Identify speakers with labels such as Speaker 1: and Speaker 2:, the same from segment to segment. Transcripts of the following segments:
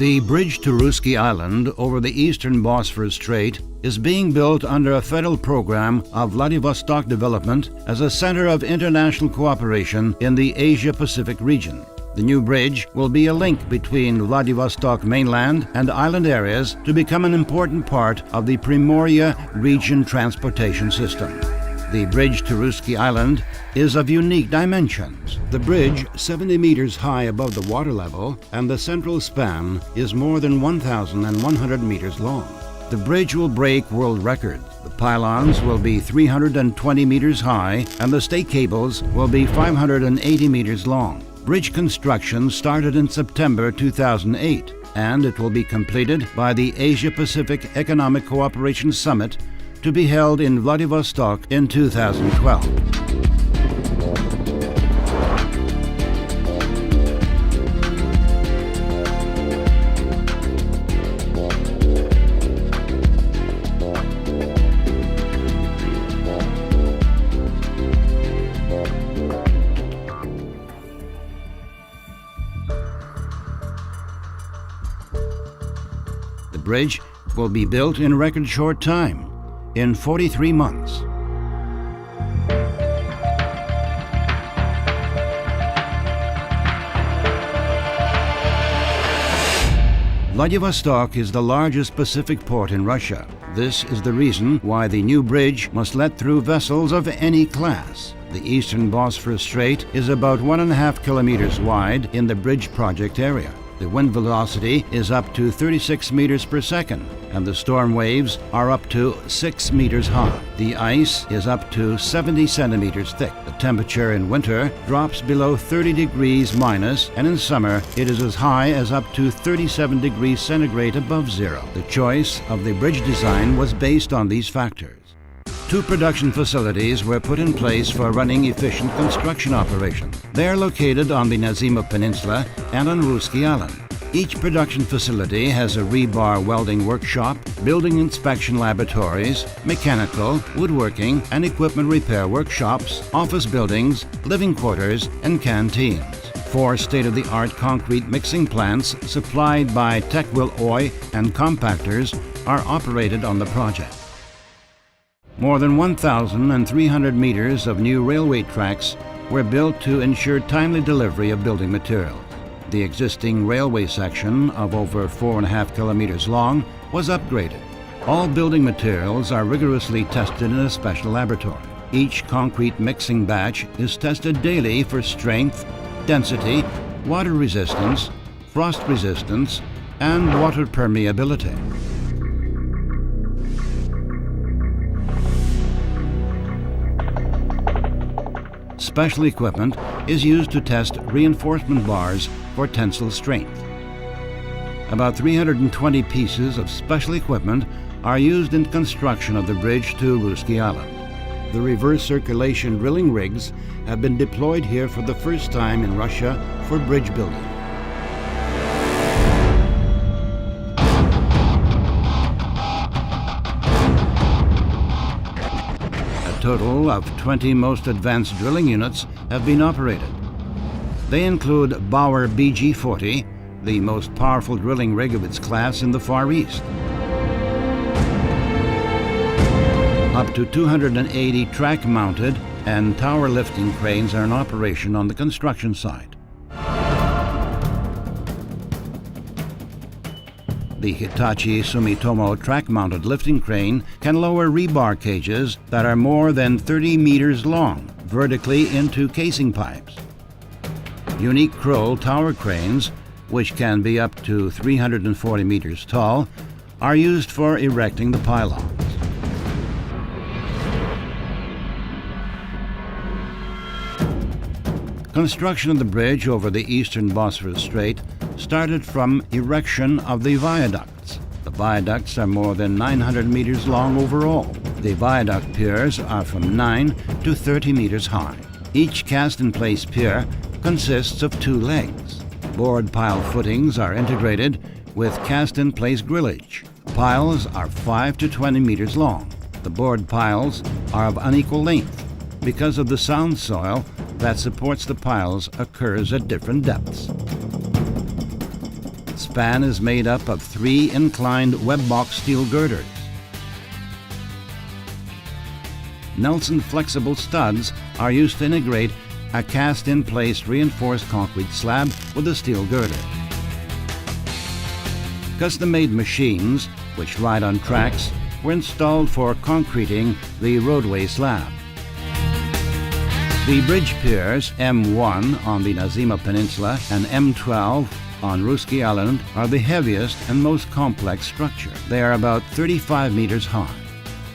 Speaker 1: The bridge to Russky Island over the eastern Bosphorus Strait is being built under a federal program of Vladivostok development as a center of international cooperation in the Asia-Pacific region. The new bridge will be a link between Vladivostok mainland and island areas to become an important part of the Primoria region transportation system. The bridge to Russky Island is of unique dimensions. The bridge, 70 meters high above the water level, and the central span is more than 1,100 meters long. The bridge will break world records. The pylons will be 320 meters high, and the stake cables will be 580 meters long. Bridge construction started in September 2008, and it will be completed by the Asia-Pacific Economic Cooperation Summit to be held in Vladivostok in 2012. The bridge will be built in record short time, in 43 months. Vladivostok is the largest Pacific port in Russia. This is the reason why the new bridge must let through vessels of any class. The eastern Bosphorus Strait is about 1.5 kilometers wide in the bridge project area. The wind velocity is up to 36 meters per second, and the storm waves are up to 6 meters high. The ice is up to 70 centimeters thick. The temperature in winter drops below 30 degrees minus, and in summer it is as high as up to 37 degrees centigrade above zero. The choice of the bridge design was based on these factors. 2 production facilities were put in place for running efficient construction operations. They are located on the Nazimov Peninsula and on Russky Island. Each production facility has a rebar welding workshop, building inspection laboratories, mechanical, woodworking, and equipment repair workshops, office buildings, living quarters, and canteens. 4 state-of-the-art concrete mixing plants supplied by Techwil Oy and compactors are operated on the project. More than 1,300 meters of new railway tracks were built to ensure timely delivery of building materials. The existing railway section of over 4.5 kilometers long was upgraded. All building materials are rigorously tested in a special laboratory. Each concrete mixing batch is tested daily for strength, density, water resistance, frost resistance, and water permeability. Special equipment is used to test reinforcement bars for tensile strength. About 320 pieces of special equipment are used in construction of the bridge to Russky Island. The reverse circulation drilling rigs have been deployed here for the first time in Russia for bridge building. A total of 20 most advanced drilling units have been operated. They include Bauer BG-40, the most powerful drilling rig of its class in the Far East. Up to 280 track-mounted and tower lifting cranes are in operation on the construction site. The Hitachi Sumitomo track-mounted lifting crane can lower rebar cages that are more than 30 meters long vertically into casing pipes. Unique Kroll tower cranes, which can be up to 340 meters tall, are used for erecting the pylons. Construction of the bridge over the eastern Bosphorus Strait started from erection of the viaducts. The viaducts are more than 900 meters long overall. The viaduct piers are from 9 to 30 meters high. Each cast-in-place pier consists of 2 legs. Board pile footings are integrated with cast-in-place grillage. Piles are 5 to 20 meters long. The board piles are of unequal length because of the sound soil that supports the piles occurs at different depths. span is made up of 3 inclined web box steel girders. Nelson flexible studs are used to integrate a cast-in-place reinforced concrete slab with a steel girder. Custom-made machines, which ride on tracks, were installed for concreting the roadway slab. The bridge piers M1 on the Nazima Peninsula and M12 on Russky Island are the heaviest and most complex structure. They are about 35 meters high.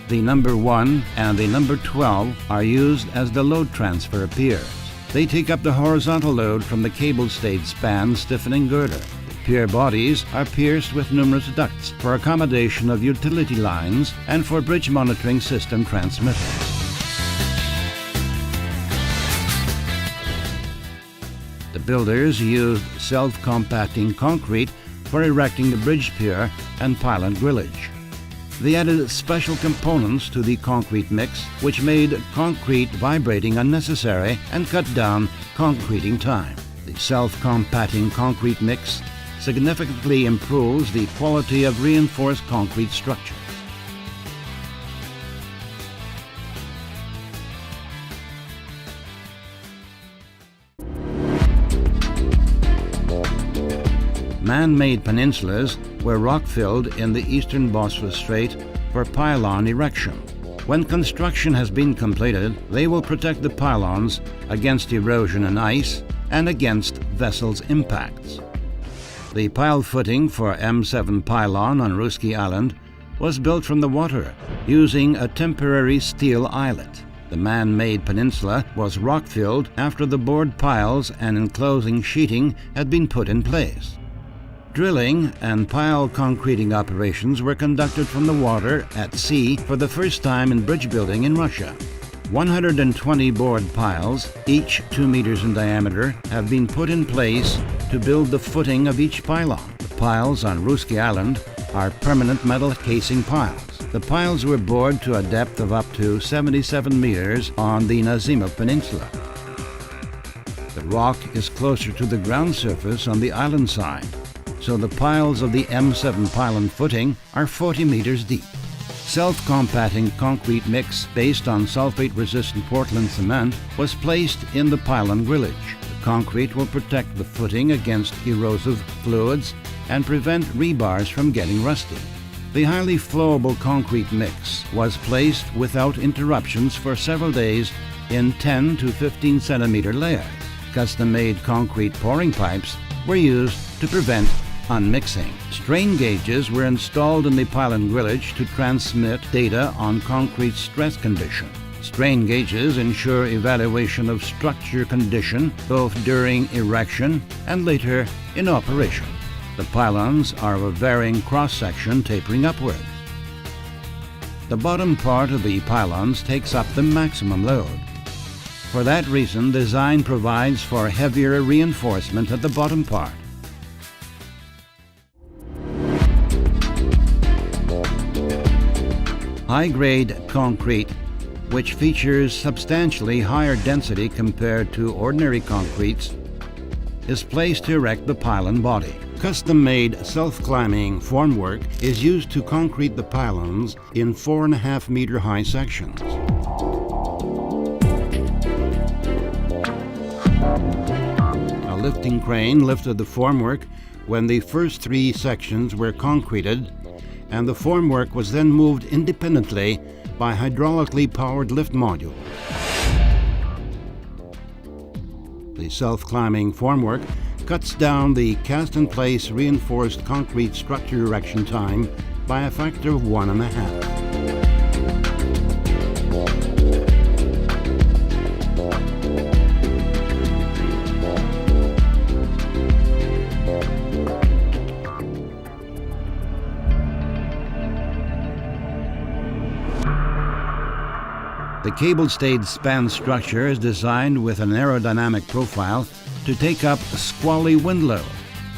Speaker 1: The number 1 and the number 12 are used as the load transfer piers. They take up the horizontal load from the cable-stayed span stiffening girder. The pier bodies are pierced with numerous ducts for accommodation of utility lines and for bridge monitoring system transmitters. The builders used self-compacting concrete for erecting the bridge pier and pylon grillage. They added special components to the concrete mix, which made concrete vibrating unnecessary and cut down concreting time. The self-compacting concrete mix significantly improves the quality of reinforced concrete structure. Man-made peninsulas were rock-filled in the eastern Bosphorus Strait for pylon erection. When construction has been completed, they will protect the pylons against erosion and ice and against vessels' impacts. The pile footing for M7 pylon on Russky Island was built from the water using a temporary steel eyelet. The man-made peninsula was rock-filled after the board piles and enclosing sheeting had been put in place. Drilling and pile concreting operations were conducted from the water at sea for the first time in bridge building in Russia. 120 board piles, each 2 meters in diameter, have been put in place to build the footing of each pylon. The piles on Russky Island are permanent metal casing piles. The piles were bored to a depth of up to 77 meters on the Nazima Peninsula. The rock is closer to the ground surface on the island side, so the piles of the M7 pylon footing are 40 meters deep. Self-compacting concrete mix based on sulfate-resistant Portland cement was placed in the pylon grillage. The concrete will protect the footing against erosive fluids and prevent rebars from getting rusty. The highly flowable concrete mix was placed without interruptions for several days in 10 to 15 centimeter layers. Custom-made concrete pouring pipes were used to prevent unmixing. Strain gauges were installed in the pylon grillage to transmit data on concrete stress condition. Strain gauges ensure evaluation of structure condition both during erection and later in operation. The pylons are of a varying cross-section tapering upwards. The bottom part of the pylons takes up the maximum load. For that reason, design provides for heavier reinforcement at the bottom part. High-grade concrete, which features substantially higher density compared to ordinary concretes, is placed to erect the pylon body. Custom-made self-climbing formwork is used to concrete the pylons in 4.5 meter high sections. A lifting crane lifted the formwork when the first 3 sections were concreted, and the formwork was then moved independently by hydraulically powered lift module. The self-climbing formwork cuts down the cast-in-place reinforced concrete structure erection time by a factor of 1.5. The cable-stayed span structure is designed with an aerodynamic profile to take up a squally wind load.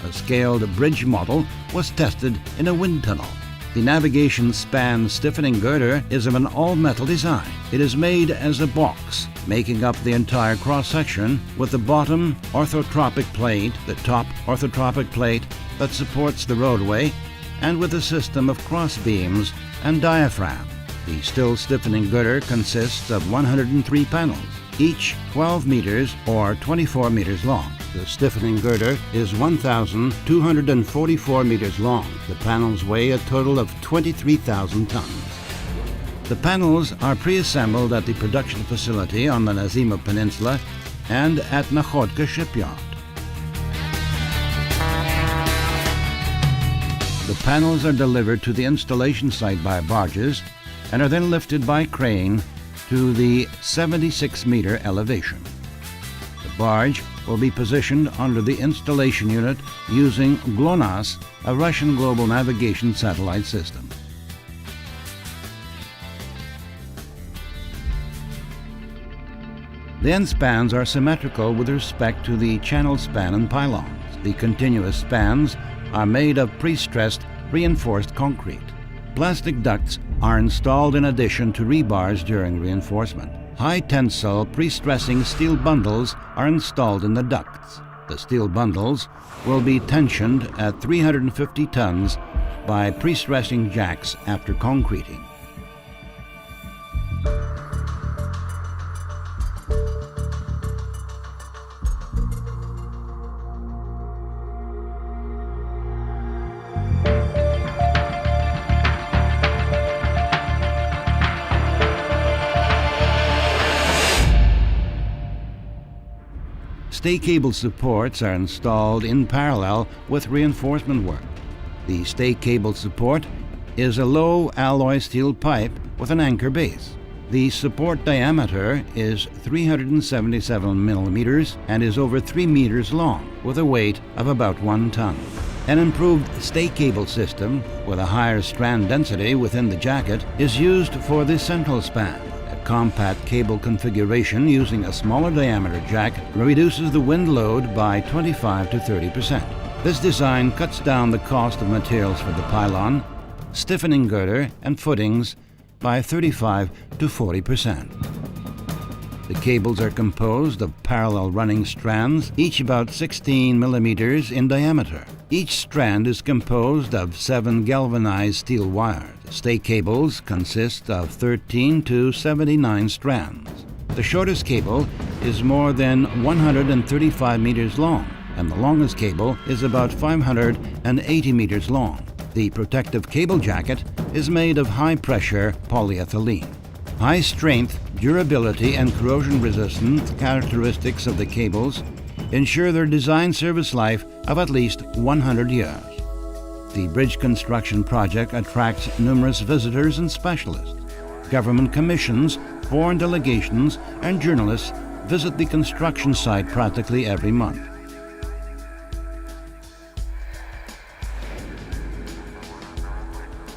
Speaker 1: A scaled bridge model was tested in a wind tunnel. The navigation span stiffening girder is of an all-metal design. It is made as a box, making up the entire cross-section with the bottom orthotropic plate, the top orthotropic plate, that supports the roadway and with a system of cross beams and diaphragm. The still stiffening girder consists of 103 panels, each 12 meters or 24 meters long. The stiffening girder is 1,244 meters long. The panels weigh a total of 23,000 tons. The panels are pre-assembled at the production facility on the Nazima Peninsula and at Nakhodka shipyard. The panels are delivered to the installation site by barges and are then lifted by crane to the 76-meter elevation. The barge will be positioned under the installation unit using GLONASS, a Russian global navigation satellite system. The end spans are symmetrical with respect to the channel span and pylons. The continuous spans are made of pre-stressed, reinforced concrete. Plastic ducts are installed in addition to rebars during reinforcement. High-tensile pre-stressing steel bundles are installed in the ducts. The steel bundles will be tensioned at 350 tons by pre-stressing jacks after concreting. Stay cable supports are installed in parallel with reinforcement work. The stay cable support is a low alloy steel pipe with an anchor base. The support diameter is 377 millimeters and is over 3 meters long, with a weight of about 1 ton. An improved stay cable system with a higher strand density within the jacket is used for the central span. Compact cable configuration using a smaller diameter jack reduces the wind load by 25 to 30%. This design cuts down the cost of materials for the pylon, stiffening girder, and footings by 35 to 40%. The cables are composed of parallel running strands, each about 16 millimeters in diameter. Each strand is composed of 7 galvanized steel wires. Stay cables consist of 13 to 79 strands. The shortest cable is more than 135 meters long, and the longest cable is about 580 meters long. The protective cable jacket is made of high-pressure polyethylene. High-strength, durability, and corrosion-resistant characteristics of the cables ensure their design service life of at least 100 years. The bridge construction project attracts numerous visitors and specialists. Government commissions, foreign delegations, and journalists visit the construction site practically every month.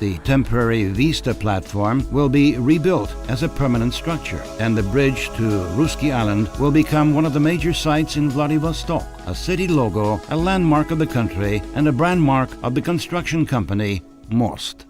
Speaker 1: The temporary Vista platform will be rebuilt as a permanent structure, and the bridge to Russky Island will become one of the major sites in Vladivostok, a city logo, a landmark of the country, and a brand mark of the construction company, Most.